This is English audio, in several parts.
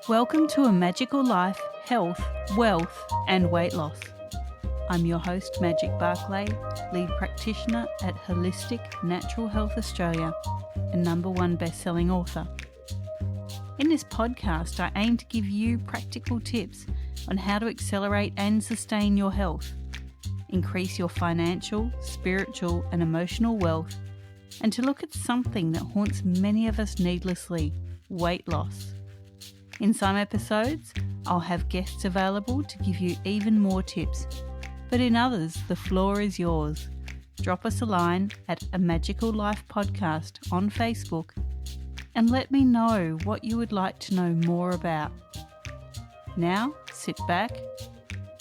Welcome to A Magical Life, Health, Wealth and Weight Loss. I'm your host, Magic Barclay, lead practitioner at Holistic Natural Health Australia and #1 best-selling author. In this podcast, I aim to give you practical tips on how to accelerate and sustain your health, increase your financial, spiritual and emotional wealth, and to look at something that haunts many of us needlessly, weight loss. In some episodes, I'll have guests available to give you even more tips, but in others, the floor is yours. Drop us a line at A Magical Life Podcast on Facebook and let me know what you would like to know more about. Now, sit back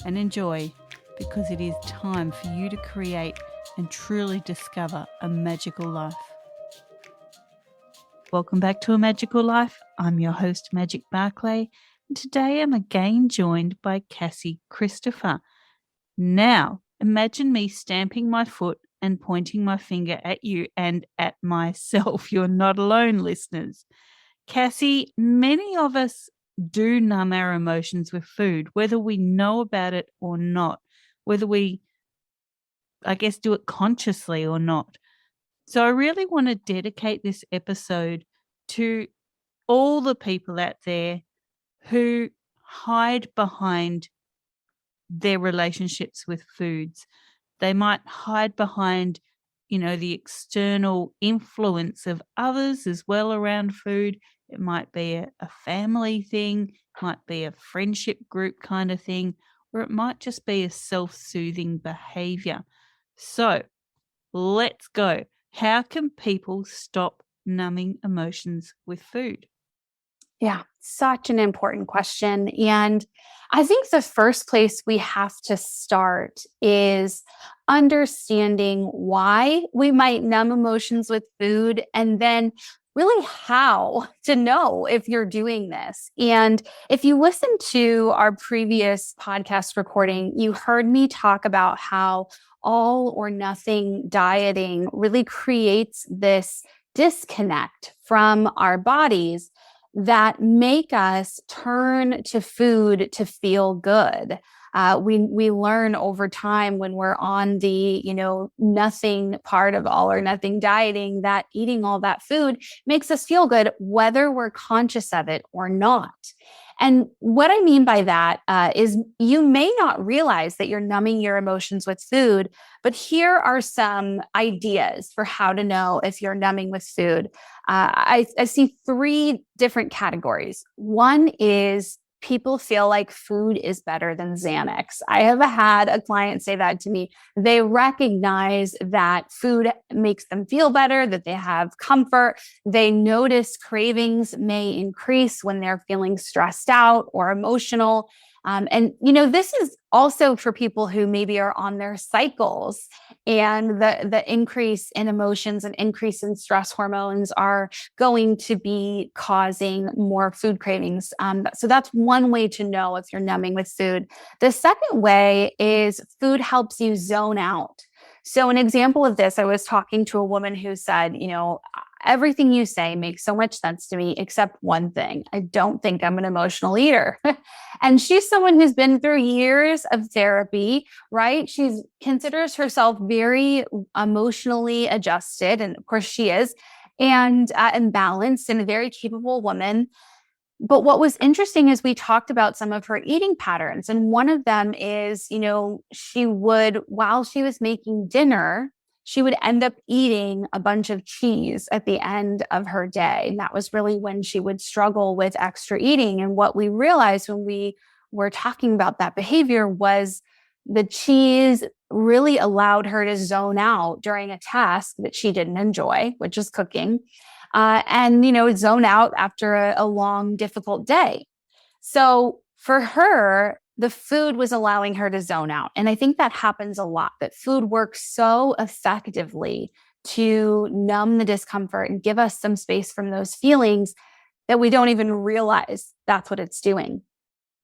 and enjoy, because it is time for you to create and truly discover a magical life. Welcome back to A Magical Life. I'm your host, Magic Barclay, and today I'm again joined by Cassie Christopher. Now, imagine me stamping my foot and pointing my finger at you and at myself. You're not alone, listeners. Cassie, many of us do numb our emotions with food, whether we know about it or not, whether we, do it consciously or not. So I really want to dedicate this episode to all the people out there who hide behind their relationships with foods. They might hide behind, the external influence of others as well around food. It might be a family thing, might be a friendship group kind of thing, or it might just be a self-soothing behavior. So let's go. How can people stop numbing emotions with food? Yeah, such an important question. And I think the first place we have to start is understanding why we might numb emotions with food, and then really how to know if you're doing this. And if you listen to our previous podcast recording, you heard me talk about how all or nothing dieting really creates this disconnect from our bodies that make us turn to food to feel good. We learn over time when we're on the, nothing part of all or nothing dieting, that eating all that food makes us feel good, whether we're conscious of it or not. And what I mean by that is you may not realize that you're numbing your emotions with food, but here are some ideas for how to know if you're numbing with food. I see 3 different categories. One is people feel like food is better than Xanax. I have had a client say that to me. They recognize that food makes them feel better, that they have comfort. They notice cravings may increase when they're feeling stressed out or emotional. This is also for people who maybe are on their cycles, and the increase in emotions and increase in stress hormones are going to be causing more food cravings. So that's one way to know if you're numbing with food. The second way is food helps you zone out. So an example of this, I was talking to a woman who said, everything you say makes so much sense to me, except one thing. I don't think I'm an emotional eater. And she's someone who's been through years of therapy, right? She considers herself very emotionally adjusted. And of course she is, and balanced, and a very capable woman. But what was interesting is we talked about some of her eating patterns. And one of them is, she would, while she was making dinner, she would end up eating a bunch of cheese at the end of her day. And that was really when she would struggle with extra eating. And what we realized when we were talking about that behavior was the cheese really allowed her to zone out during a task that she didn't enjoy, which is cooking, and zone out after a long, difficult day. So for her, the food was allowing her to zone out. And I think that happens a lot, that food works so effectively to numb the discomfort and give us some space from those feelings that we don't even realize that's what it's doing.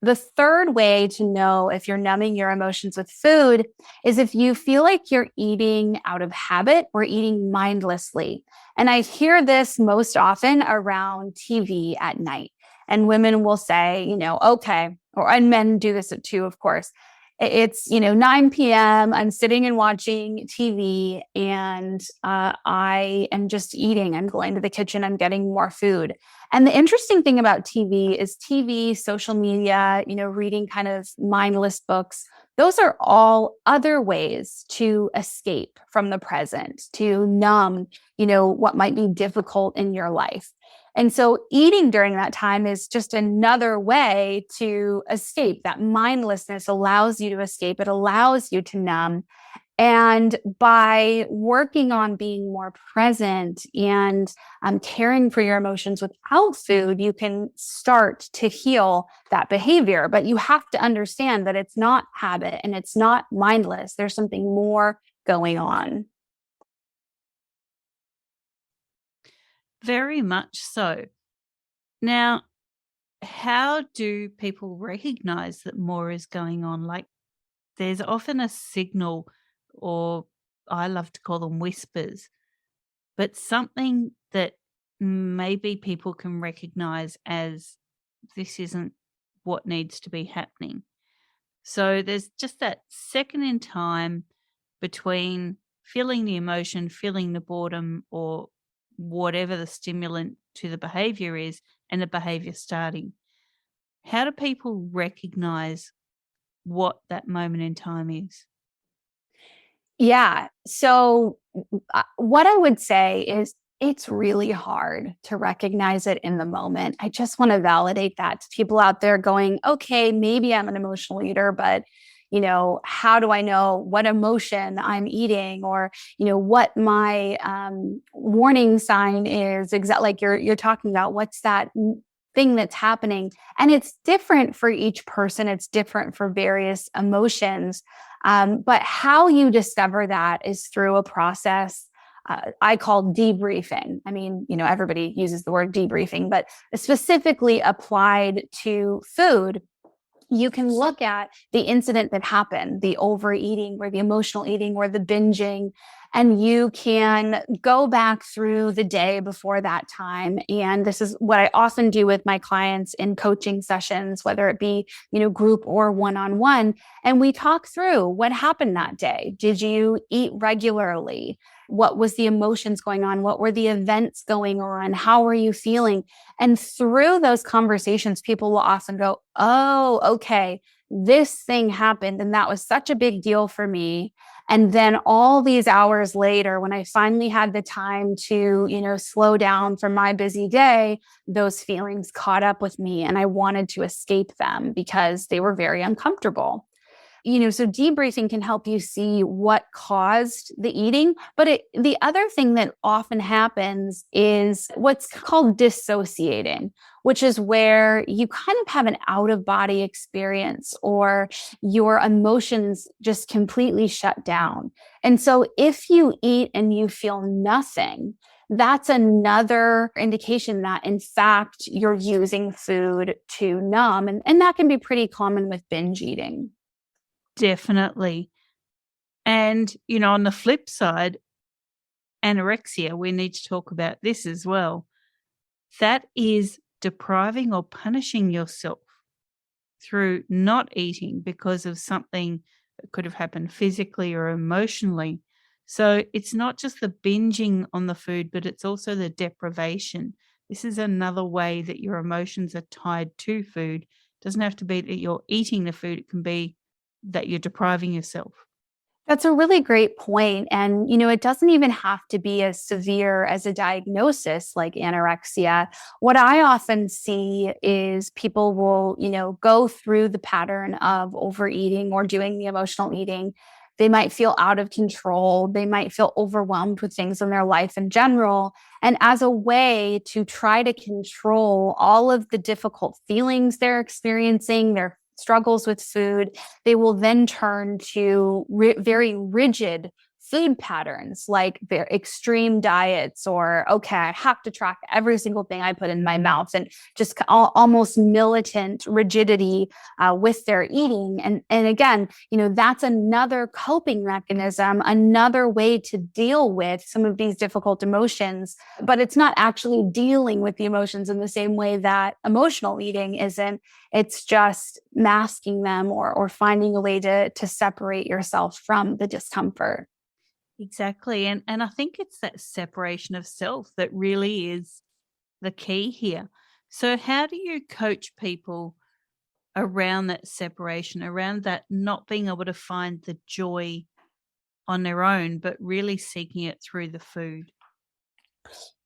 The third way to know if you're numbing your emotions with food is if you feel like you're eating out of habit or eating mindlessly. And I hear this most often around TV at night. And women will say, okay, and men do this too, of course. It's 9 p.m. I'm sitting and watching TV, and I am just eating. I'm going to the kitchen. I'm getting more food. And the interesting thing about TV is TV, social media, reading kind of mindless books. Those are all other ways to escape from the present, to numb, what might be difficult in your life. And so eating during that time is just another way to escape. That mindlessness allows you to escape. It allows you to numb. And by working on being more present and caring for your emotions without food, you can start to heal that behavior. But you have to understand that it's not habit and it's not mindless. There's something more going on. Very much so. Now, how do people recognize that more is going on? Like, there's often a signal, or I love to call them whispers, but something that maybe people can recognize as this isn't what needs to be happening. So there's just that second in time between feeling the emotion, feeling the boredom, or whatever the stimulant to the behavior is, and the behavior starting. How do people recognize what that moment in time is? Yeah. So, what I would say is it's really hard to recognize it in the moment. I just want to validate that to people out there going, okay, maybe I'm an emotional eater, but how do I know what emotion I'm eating, or what my warning sign is? Exactly, like you're talking about. What's that thing that's happening? And it's different for each person. It's different for various emotions. But how you discover that is through a process I call debriefing. I mean, everybody uses the word debriefing, but specifically applied to food. You can look at the incident that happened, the overeating or the emotional eating or the binging, and you can go back through the day before that time. And this is what I often do with my clients in coaching sessions, whether it be, group or one-on-one. And we talk through what happened that day. Did you eat regularly? What was the emotions going on? What were the events going on? How were you feeling? And through those conversations, people will often go, oh, okay, this thing happened. And that was such a big deal for me. And then all these hours later, when I finally had the time to, slow down from my busy day, those feelings caught up with me and I wanted to escape them because they were very uncomfortable. So debriefing can help you see what caused the eating. But the other thing that often happens is what's called dissociating, which is where you kind of have an out of body experience or your emotions just completely shut down. And so if you eat and you feel nothing, that's another indication that, in fact, you're using food to numb. And that can be pretty common with binge eating. Definitely. And, on the flip side, anorexia, we need to talk about this as well. That is depriving or punishing yourself through not eating because of something that could have happened physically or emotionally. So it's not just the binging on the food, but it's also the deprivation. This is another way that your emotions are tied to food. It doesn't have to be that you're eating the food. It can be that you're depriving yourself. That's a really great point. And, it doesn't even have to be as severe as a diagnosis like anorexia. What I often see is people will, go through the pattern of overeating or doing the emotional eating. They might feel out of control. They might feel overwhelmed with things in their life in general. And as a way to try to control all of the difficult feelings they're experiencing, their struggles with food, they will then turn to very rigid food patterns, like their extreme diets, or, okay, I have to track every single thing I put in my mouth, and just almost militant rigidity with their eating. And again, that's another coping mechanism, another way to deal with some of these difficult emotions, but it's not actually dealing with the emotions in the same way that emotional eating isn't. It's just masking them or finding a way to separate yourself from the discomfort. Exactly. And I think it's that separation of self that really is the key here. So how do you coach people around that separation, around that not being able to find the joy on their own, but really seeking it through the food?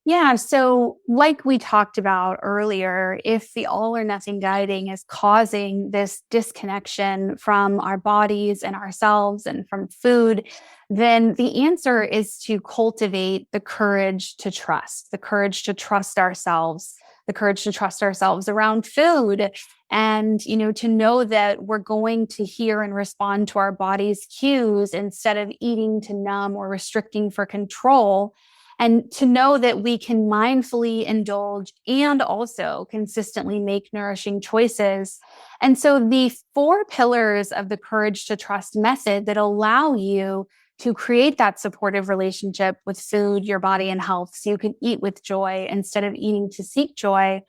Yeah. So, like we talked about earlier, if the all or nothing dieting is causing this disconnection from our bodies and ourselves and from food, then the answer is to cultivate the courage to trust, the courage to trust ourselves, the courage to trust ourselves around food. And, to know that we're going to hear and respond to our body's cues instead of eating to numb or restricting for control, and to know that we can mindfully indulge and also consistently make nourishing choices. And so the 4 pillars of the courage to trust method that allow you to create that supportive relationship with food, your body, and health, so you can eat with joy instead of eating to seek joy,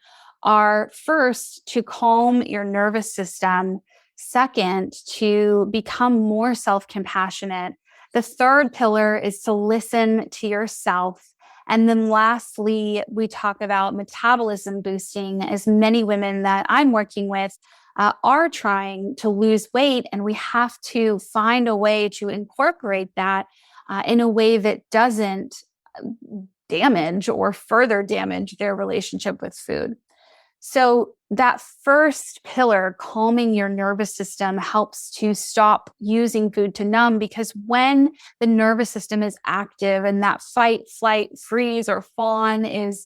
are first, to calm your nervous system. Second, to become more self-compassionate. The 3rd pillar is to listen to yourself. And then lastly, we talk about metabolism boosting, as many women that I'm working with are trying to lose weight. And we have to find a way to incorporate that in a way that doesn't damage or further damage their relationship with food. So that first pillar, calming your nervous system, helps to stop using food to numb, because when the nervous system is active and that fight, flight, freeze, or fawn is,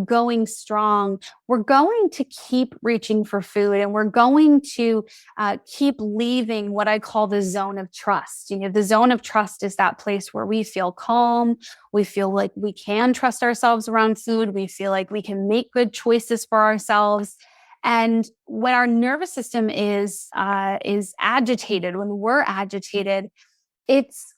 going strong, we're going to keep reaching for food, and we're going to keep leaving what I call the zone of trust. The zone of trust is that place where we feel calm. We feel like we can trust ourselves around food. We feel like we can make good choices for ourselves. And when our nervous system is agitated, when we're agitated,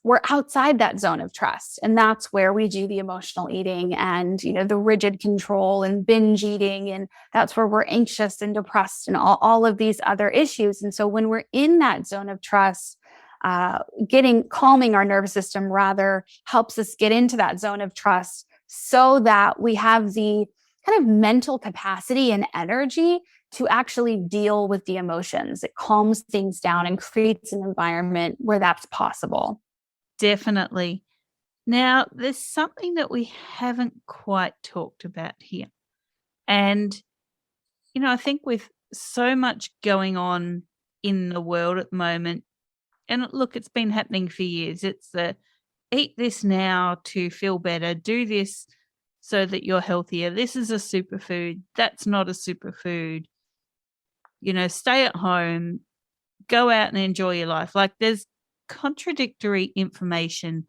we're outside that zone of trust. And that's where we do the emotional eating and, the rigid control and binge eating. And that's where we're anxious and depressed and all of these other issues. And so when we're in that zone of trust, calming our nervous system rather helps us get into that zone of trust, so that we have the kind of mental capacity and energy to actually deal with the emotions. It calms things down and creates an environment where that's possible. Definitely. Now, there's something that we haven't quite talked about here. And, I think with so much going on in the world at the moment, and look, it's been happening for years. It's the eat this now to feel better, do this so that you're healthier. This is a superfood. That's not a superfood. Stay at home, go out and enjoy your life. Like, there's contradictory information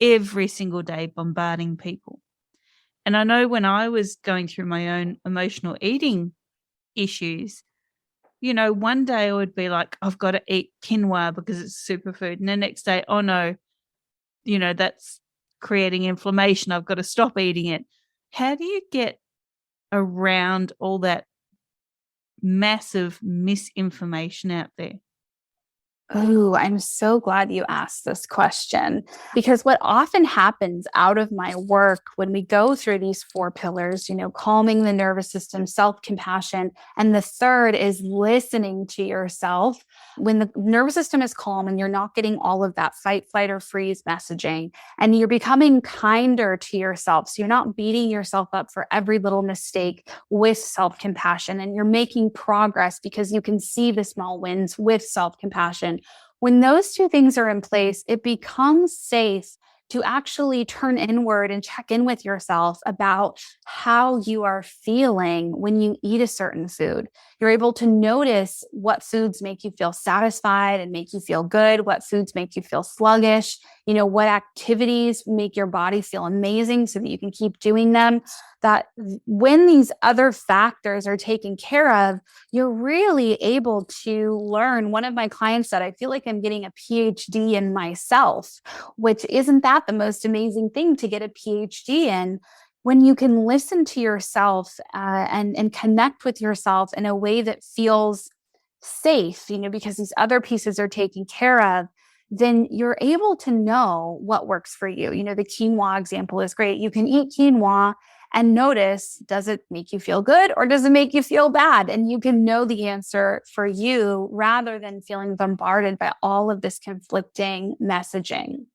every single day bombarding people. And I know when I was going through my own emotional eating issues, one day I would be like, I've got to eat quinoa because it's superfood. And the next day, oh no, that's creating inflammation. I've got to stop eating it. How do you get around all that massive misinformation out there? Oh, I'm so glad you asked this question, because what often happens out of my work when we go through these 4 pillars, calming the nervous system, self-compassion, and the third is listening to yourself. When the nervous system is calm and you're not getting all of that fight, flight, or freeze messaging, and you're becoming kinder to yourself, so you're not beating yourself up for every little mistake with self-compassion, and you're making progress because you can see the small wins with self-compassion. When those 2 things are in place, it becomes safe to actually turn inward and check in with yourself about how you are feeling when you eat a certain food. You're able to notice what foods make you feel satisfied and make you feel good, what foods make you feel sluggish, what activities make your body feel amazing so that you can keep doing them. That when these other factors are taken care of, you're really able to learn. One of my clients said, I feel like I'm getting a PhD in myself, which isn't that the most amazing thing to get a PhD in? When you can listen to yourself and connect with yourself in a way that feels safe, because these other pieces are taken care of, then you're able to know what works for you. The quinoa example is great. You can eat quinoa and notice, does it make you feel good or does it make you feel bad? And you can know the answer for you rather than feeling bombarded by all of this conflicting messaging.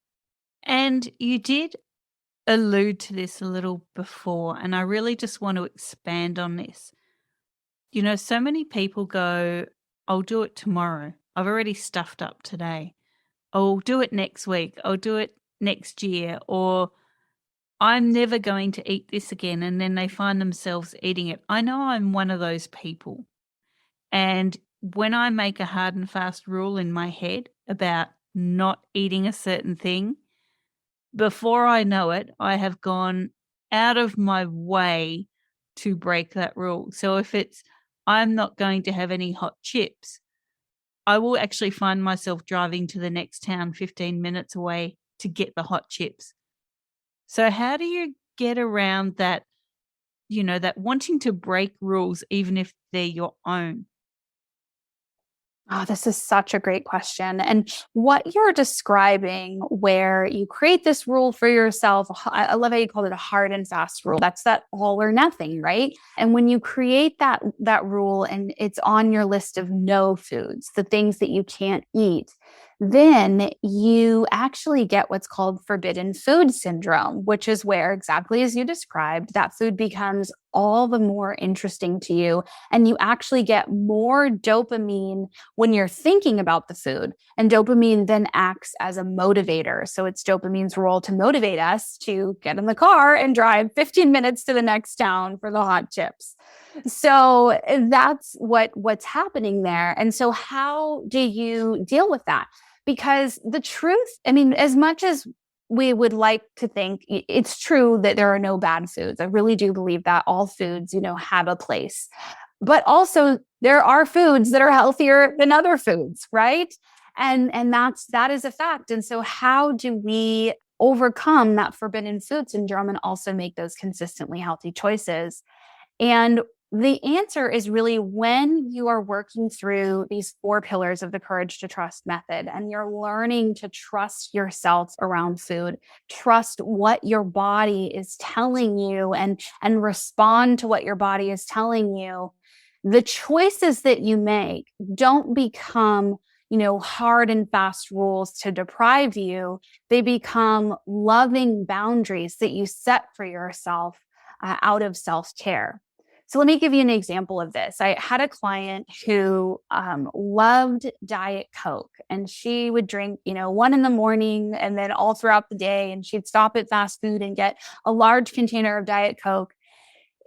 And you did allude to this a little before, and I really just want to expand on this. So many people go, I'll do it tomorrow. I've already stuffed up today. I'll do it next week. I'll do it next year. Or I'm never going to eat this again. And then they find themselves eating it. I know I'm one of those people. And when I make a hard and fast rule in my head about not eating a certain thing, before I know it, I have gone out of my way to break that rule. So if it's, I'm not going to have any hot chips, I will actually find myself driving to the next town 15 minutes away to get the hot chips. So how do you get around that, that wanting to break rules, even if they're your own? Oh, this is such a great question. And what you're describing, where you create this rule for yourself, I love how you called it a hard and fast rule. That's that all or nothing, right? And when you create that rule and it's on your list of no foods, the things that you can't eat, then you actually get what's called forbidden food syndrome, which is where, exactly as you described, that food becomes all the more interesting to you. And you actually get more dopamine when you're thinking about the food. And dopamine then acts as a motivator. So it's dopamine's role to motivate us to get in the car and drive 15 minutes to the next town for the hot chips. So that's what's happening there. And so how do you deal with that? Because the truth, as much as we would like to think, it's true that there are no bad foods. I really do believe that all foods, have a place. But also there are foods that are healthier than other foods, right? And that is a fact. And so how do we overcome that forbidden food syndrome and also make those consistently healthy choices? And the answer is really when you are working through these 4 pillars of the Courage to Trust method and you're learning to trust yourself around food, trust what your body is telling you and respond to what your body is telling you. The choices that you make don't become, hard and fast rules to deprive you. They become loving boundaries that you set for yourself out of self-care. So let me give you an example of this. I had a client who loved Diet Coke, and she would drink, 1 in the morning and then all throughout the day. And she'd stop at fast food and get a large container of Diet Coke.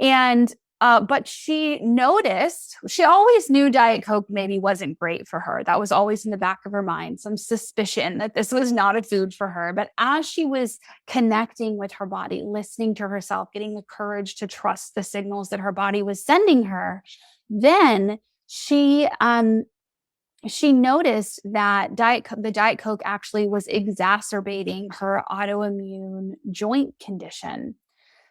And but she noticed, she always knew Diet Coke maybe wasn't great for her. That was always in the back of her mind, some suspicion that this was not a food for her. But as she was connecting with her body, listening to herself, getting the courage to trust the signals that her body was sending her, then she noticed that the Diet Coke actually was exacerbating her autoimmune joint condition.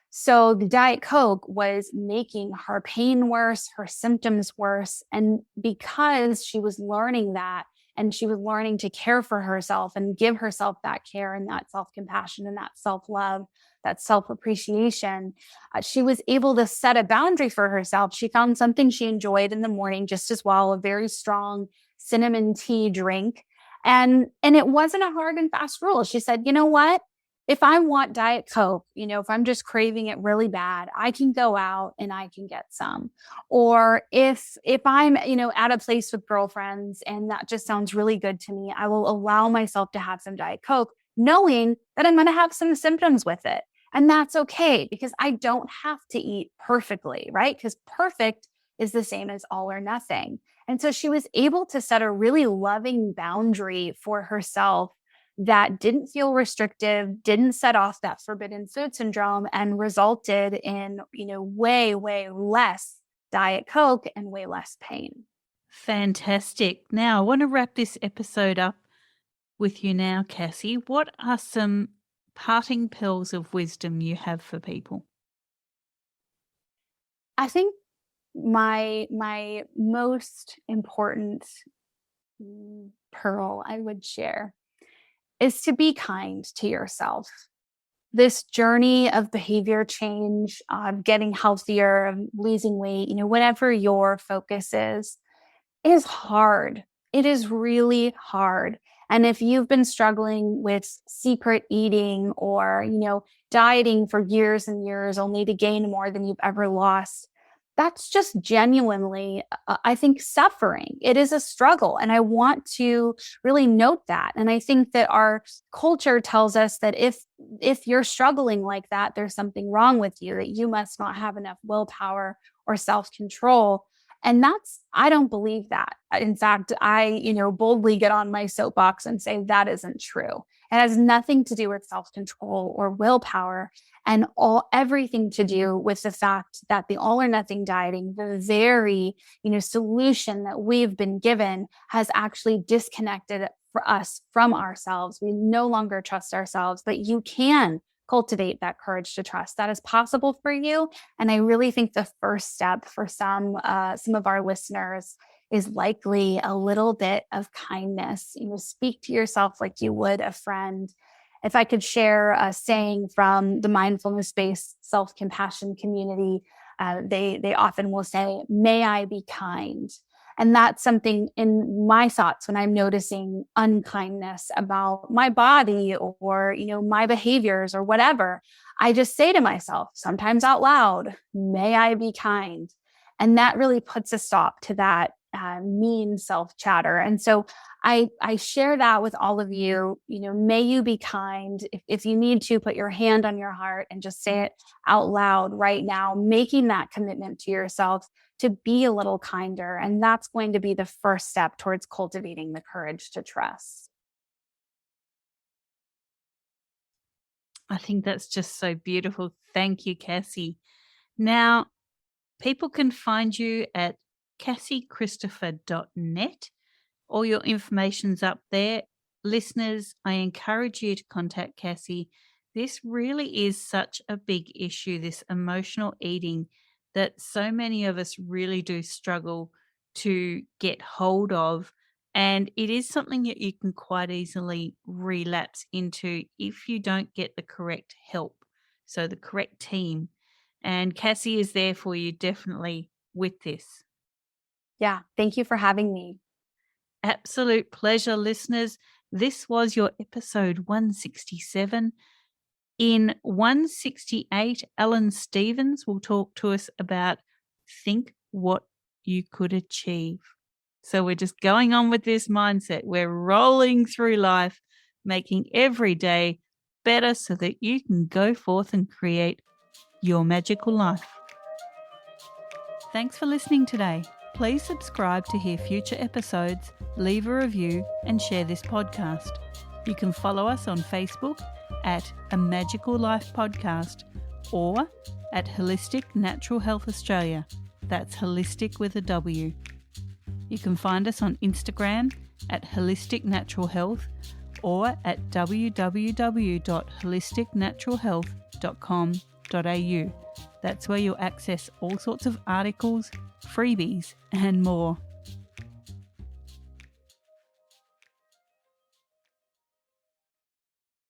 So the Diet Coke was making her pain worse, her symptoms worse. And because she was learning that, and she was learning to care for herself and give herself that care and that self-compassion and that self-love, that self-appreciation, she was able to set a boundary for herself. She found something she enjoyed in the morning just as well, a very strong cinnamon tea drink. And it wasn't a hard and fast rule. She said, you know what? If I want Diet Coke, if I'm just craving it really bad, I can go out and I can get some. Or if I'm, at a place with girlfriends and that just sounds really good to me, I will allow myself to have some Diet Coke knowing that I'm going to have some symptoms with it. And that's okay because I don't have to eat perfectly, right? Because perfect is the same as all or nothing. And so she was able to set a really loving boundary for herself that didn't feel restrictive, didn't set off that forbidden food syndrome, and resulted in, way, way less Diet Coke and way less pain. Fantastic. Now, I want to wrap this episode up with you now, Cassie. What are some parting pearls of wisdom you have for people? I think my most important pearl I would share is to be kind to yourself. This journey of behavior change, of getting healthier, of losing weight, whatever your focus is hard. It is really hard. And if you've been struggling with secret eating or, dieting for years and years only to gain more than you've ever lost, that's just genuinely, I think, suffering. It is a struggle. And I want to really note that. And I think that our culture tells us that if you're struggling like that, there's something wrong with you, that you must not have enough willpower or self-control. And I don't believe that. In fact, I, boldly get on my soapbox and say that isn't true. It has nothing to do with self-control or willpower, and everything to do with the fact that the all or nothing dieting, the very, solution that we've been given, has actually disconnected for us from ourselves. We no longer trust ourselves, but you can cultivate that courage to trust. That is possible for you. And I really think the first step for some of our listeners is likely a little bit of kindness. Speak to yourself like you would a friend. If I could share a saying from the mindfulness-based self-compassion community, they often will say, "May I be kind." And that's something in my thoughts when I'm noticing unkindness about my body or, my behaviors or whatever. I just say to myself, sometimes out loud, "May I be kind." And that really puts a stop to that mean self-chatter. And so I share that with all of you. May you be kind. If you need to, put your hand on your heart and just say it out loud right now, making that commitment to yourself to be a little kinder. And that's going to be the first step towards cultivating the courage to trust. I think that's just so beautiful. Thank you, Cassie. Now, people can find you at cassiechristopher.net. All your information's up there. Listeners, I encourage you to contact Cassie. This really is such a big issue, this emotional eating, that so many of us really do struggle to get hold of. And it is something that you can quite easily relapse into if you don't get the correct help. So the correct team. And Cassie is there for you definitely with this. Yeah. Thank you for having me. Absolute pleasure, listeners. This was your episode 167. In 168, Alan Stevens will talk to us about think what you could achieve. So we're just going on with this mindset. We're rolling through life, making every day better so that you can go forth and create your magical life. Thanks for listening today. Please subscribe to hear future episodes, leave a review, and share this podcast. You can follow us on Facebook at A Magical Life Podcast or at Holistic Natural Health Australia. That's holistic with a W. You can find us on Instagram at Holistic Natural Health or at www.holisticnaturalhealth.com.au. That's where you'll access all sorts of articles, freebies, and more.